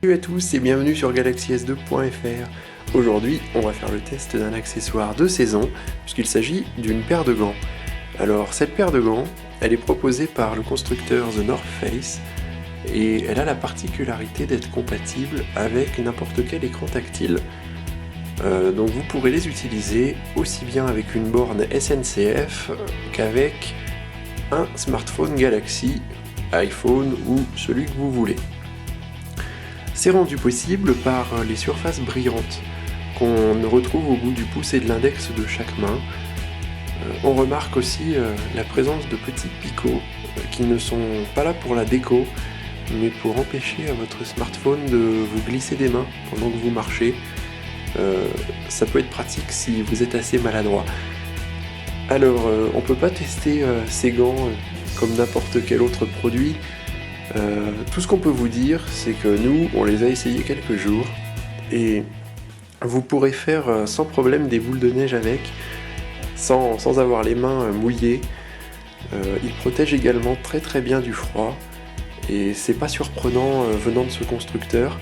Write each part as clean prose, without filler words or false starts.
Salut à tous et bienvenue sur GalaxyS2.fr. Aujourd'hui, on va faire le test d'un accessoire de saison, puisqu'il s'agit d'une paire de gants. Alors, cette paire de gants, elle est proposée par le constructeur The North Face, et elle a la particularité d'être compatible avec n'importe quel écran tactile. Donc vous pourrez les utiliser aussi bien avec une borne SNCF qu'avec un smartphone Galaxy, iPhone ou celui que vous voulez. C'est rendu possible par les surfaces brillantes qu'on retrouve au bout du pouce et de l'index de chaque main. On remarque aussi la présence de petits picots qui ne sont pas là pour la déco, mais pour empêcher à votre smartphone de vous glisser des mains pendant que vous marchez. Ça peut être pratique si vous êtes assez maladroit. Alors, on peut pas tester ces gants comme n'importe quel autre produit. Tout ce qu'on peut vous dire, c'est que nous, on les a essayés quelques jours et vous pourrez faire sans problème des boules de neige avec, sans avoir les mains mouillées. Ils protègent également très très bien du froid et c'est pas surprenant venant de ce constructeur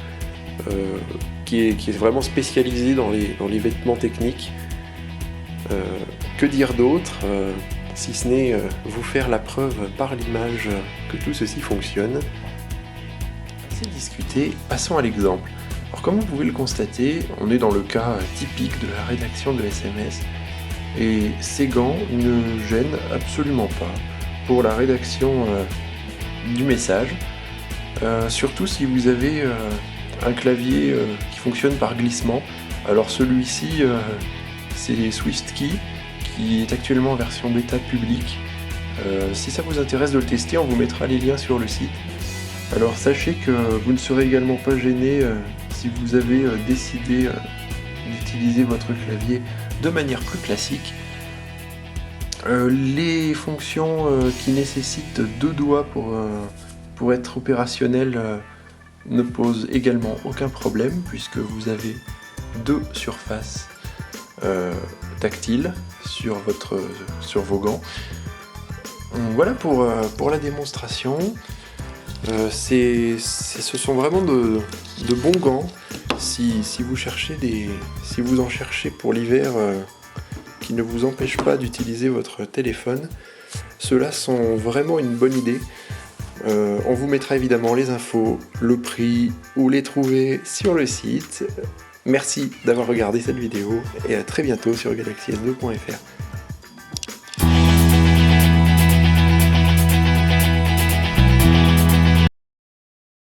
qui est vraiment spécialisé dans les vêtements techniques. Que dire d'autre si ce n'est vous faire la preuve par l'image que tout ceci fonctionne. Assez discuté, passons à l'exemple. Alors comme vous pouvez le constater, on est dans le cas typique de la rédaction de SMS et ces gants ne gênent absolument pas pour la rédaction du message, surtout si vous avez un clavier qui fonctionne par glissement. Alors celui-ci c'est SwiftKey qui est actuellement en version bêta publique. Si ça vous intéresse de le tester, on vous mettra les liens sur le site. Alors sachez que vous ne serez également pas gêné si vous avez décidé d'utiliser votre clavier de manière plus classique. Les fonctions qui nécessitent deux doigts pour être opérationnelles ne posent également aucun problème puisque vous avez deux surfaces tactiles sur vos gants. Voilà pour la démonstration. Ce sont vraiment de bons gants si vous en cherchez pour l'hiver qui ne vous empêchent pas d'utiliser votre téléphone. Ceux-là sont vraiment une bonne idée. On vous mettra évidemment les infos, le prix, où les trouver sur le site. Merci d'avoir regardé cette vidéo et à très bientôt sur GalaxyS2.fr.